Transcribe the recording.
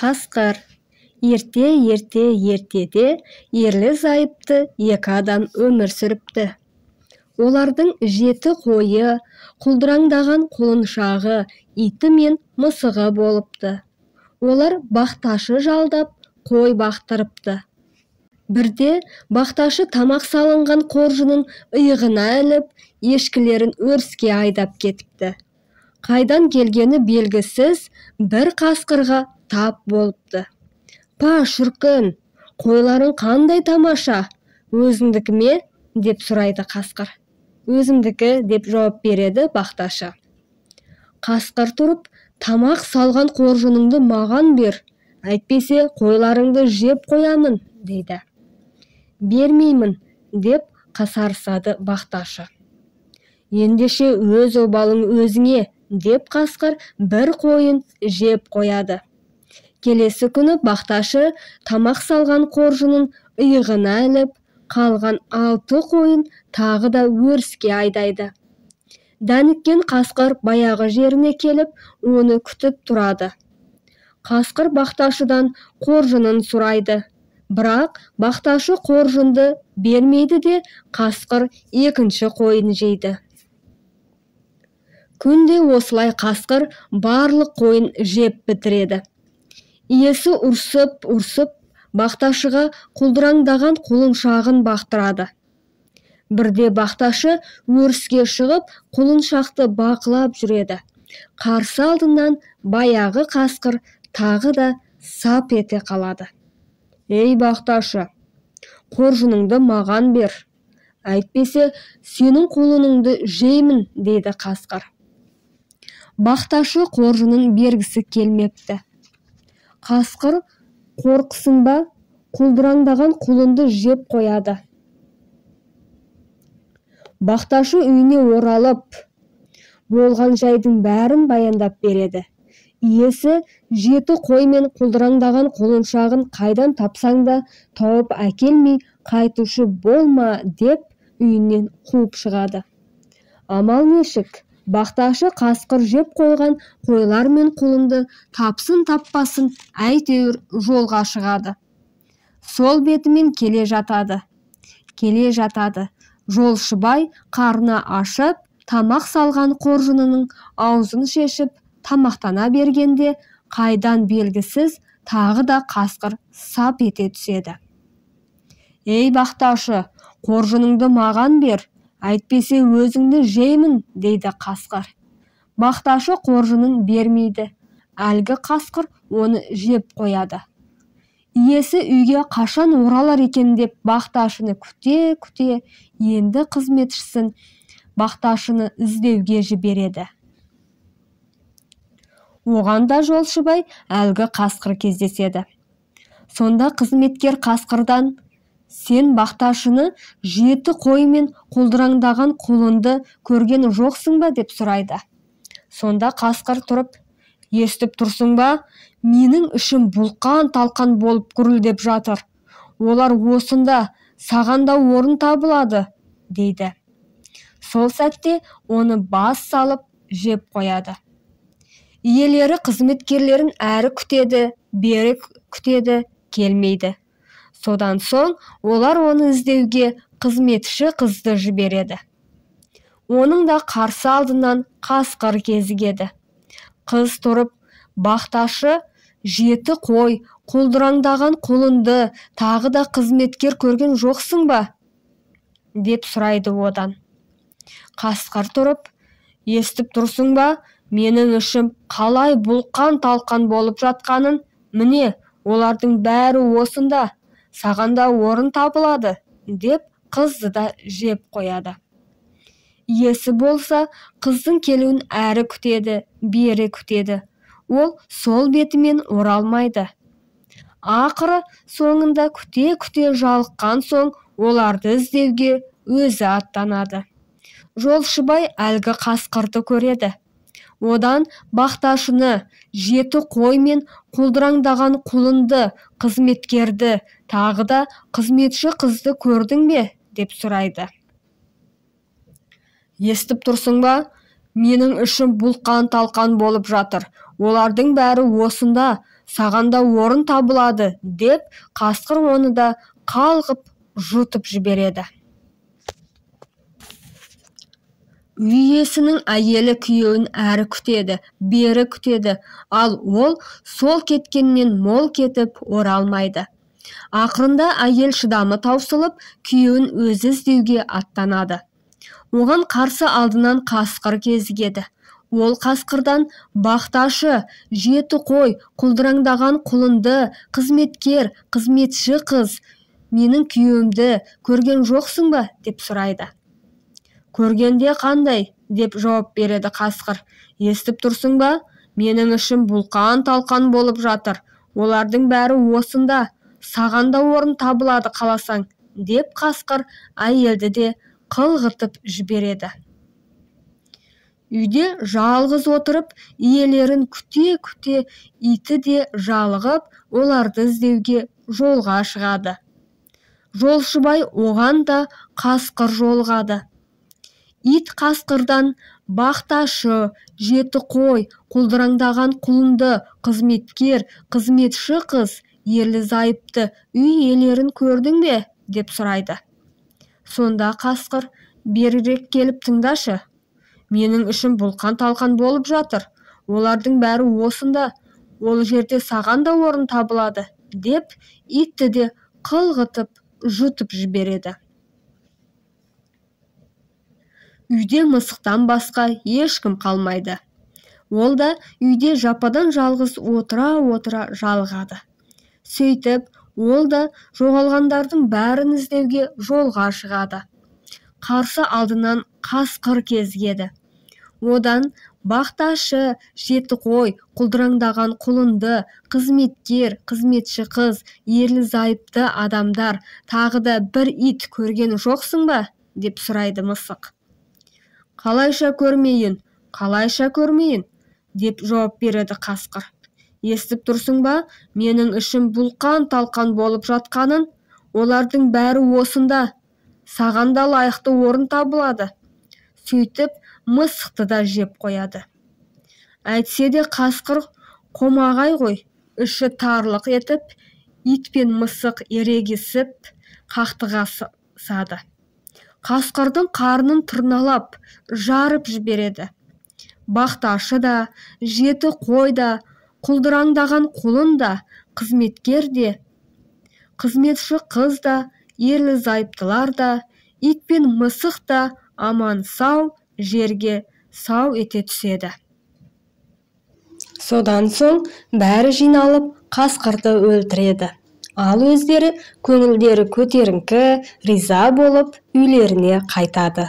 Қасқыр. Ертеде ерлі-зайыпты екі адам өмір сүріпті. Олардың 7 қойы, құлдыраңдаған құлыншағы, иті мен мысығы болыпты. Олар бақташы жалдап, қой бақтырыпты. Бірде бақташы тамақ салынған қоржынын иығына іліп, ешкілерін өріске айдап кетіпті. Қайдан келгені белгісіз бір қасқырға тап болыпты. «Па, шіркін, қойларың қандай тамаша, өзіңдікі ме?» деп сұрайды қасқыр. «Өзімдікі» деп жауап береді бақташы. Қасқыр тұрып, «Тамақ салған қоржыныңды маған бер, әйтпесе қойларыңды жеп қоямын» дейді. «Бермеймін» деп қасарысады бақташы. «Ендеше өз обалың өзіңе» деп қасқыр бір қойын жеп қояды. Келесі күні бақташы тамақ салған қоржынын иығына іліп, қалған 6 қойын тағы да өріске айдайды. Дәніккен қасқыр баяғы жеріне келіп, оны күтіп тұрады. Қасқыр бақташыдан қоржынын сұрайды. Бірақ бақташы қоржынды бермейді де, қасқыр екінші қойын жейді. Күнде осылай қасқыр барлық қойын жеп бітіреді. Иесі ұрсып, бақташыға құлдыраңдаған құлыншағын бақтырады. Бірде бақташы өріске шығып, құлыншақты бақылап жүреді. Қарсы алдынан баяғы қасқыр тағы да сап ете қалады. «Ей бақташы, қоржыныңды маған бер, әйтпесе сенің құлыныңды жеймін» дейді қасқыр. Бақташы қоржынын бергісі келмепті. Қасқыр «Қорқысың ба, құлдыраңдаған құлынды жеп қояды». Бақташы үйіне оралып, болған жайдың бәрін баяндап береді. Иесі 7 қой мен құлдыраңдаған құлыншағын қайдан тапсаң да тауып әкелмей қайтушы болма деп үйінен қуып шығады. Амал нешік? Бақташы қасқыр жеп қойған қойлар мен құлынды тапсын таппасын әйтеуір жолға шығады. Сол бетімен келе жатады. Жолшыбай қарны ашып, тамақ салған қоржынының аузын шешіп, тамақтана бергенде, қайдан белгісіз тағы да қасқыр сап ете түседі. «Ей бақташы, қоржыныңды маған бер, әйтпесе өзіңді жеймін» дейді қасқыр. Бақташы қоржынын бермейді. Әлгі қасқыр оны жеп қояды. Иесі үйге қашан оралар екен деп бақташыны күте, енді қызметшісін бақташыны іздеуге жібереді. Оған да жолшыбай әлгі қасқыр кездеседі. Сонда қызметкер қасқырдан: «Сен бақташыны 7 қой мен құлдыраңдаған құлынды көрген жоқсың ба?» деп сұрайды. Сонда қасқыр тұрып: «Естіп тұрсың ба? Менің ішім бұлқан-талқан болып гүрілдеп жатыр. Олар осында, сағанда орын табылады» дейді. Сол сәтте оны бас салып жеп қояды. Иелері қызметкерлерін әрі күтеді, бері күтеді, келмейді. Содан соң олар оны іздеуге қызметші қызды жібереді. Оның да қарсы алдынан қасқыр кезігеді. Қыз тұрып: «Бақташы 7 қой, құлдыраңдаған құлынды тағы да қызметкер көрген жоқсың ба?» деп сұрайды одан. Қасқыр тұрып: «Естіп тұрсың ба? Менің ішім қалай бұлқан-талқан болып жатқанын? Міне, олардың бәрі осында, сағанда орын табылады» деп қызды да жеп қояды. Иесі болса қыздың келуін әрі күтеді, бері күтеді. Ол сол бетімен оралмайды. Ақыры соңында күте жалыққан соң оларды іздеуге өзі аттанады. Жолшыбай әлгі қасқырды көреді. Одан бақташыны, 7 қой мен құлдыраңдаған құлынды, қызметкерді, тағы да қызметші қызды көрдің бе деп сұрайды. «Естіп тұрсың ба? Менің ішім бұлқан-талқан болып жатыр. олардың бәрі осында, саған да орын табылады, деп қасқыр оны да қалғып жұтып жібереді. Үй иесінің әйелі күйеуін әрі күтеді, бері күтеді, ал ол сол кеткеннен мол кетіп оралмайды. Ақырында әйел шыдамы таусылып, күйеуін өзі іздеуге аттанады. Оған қарсы алдынан қасқыр кезігеді. Ол қасқырдан: «Бақташы, жеті қой, құлдыраңдаған құлынды, қызметкер, қызметші қыз, менің күйеуімді көрген жоқсың ба?» деп сұрайды. «Көргенде қандай?» деп жауап береді қасқыр. «Естіп тұрсың ба? Менің ішім бұлқан-талқан болып жатыр. Олардың бәрі осында, саған да орын табылады қаласаң», деп қасқыр әйелді де қылғытып жібереді. Үйде жалғыз отырып, иелерін күте-күте, иті де жалығып, оларды іздеуге жолға шығады. Жолшыбай оған да қасқыр жолығады. Ит қасқырдан: «Бақташы, жеті қой, құлдыраңдаған құлынды, қызметкер, қызметші қыз, ерлі-зайыпты үй иелерін көрдің бе?» деп сұрайды. Сонда қасқыр: «Берірек келіп тыңдашы. Менің ішім бұлқан-талқан болып жатыр. Олардың бәрі осында, ол жерде саған да орын табылады», деп итті де қылғытып жұтып жібереді. Үйде мысықтан басқа ешкім қалмайды. Ол да үйде жападан жалғыз отыра жалығады. Сөйтіп, ол да жоғалғандардың бәрін іздеуге жолға шығады. Қарсы алдынан қасқыр кезігеді. Одан: «Бақташы, жеті қой, құлдыраңдаған құлынды, қызметкер, қызметші қыз, ерлі-зайыпты адамдар, тағы да бір ит көрген жоқсың ба?» деп сұрайды мысық. «Қалайша көрмейін?» деп жауап береді қасқыр. «Естіп тұрсың ба? Менің ішім бұлқан-талқан болып жатқанын. Олардың бәрі осында, саған да лайықты орын табылады». Сөйтіп, мысықты да жеп қояды. Әйтсе де қасқыр қомағай ғой, іші тарлық етіп, ит пен мысық ерегісіп қақтығысады. Қасқырдың қарнын тырналап, жарып жібереді. Бақташы да, жеті қой да, құлдыраңдаған құлын да, қызметкер де, қызметші қыз да, ерлі-зайыптылар да, ит пен мысық да аман-сау жерге сау ете түседі. Содан соң бәрі жиналып қасқырды өлтіреді. Ал өздері көңілдері көтеріңкі, риза болып үйлеріне қайтады.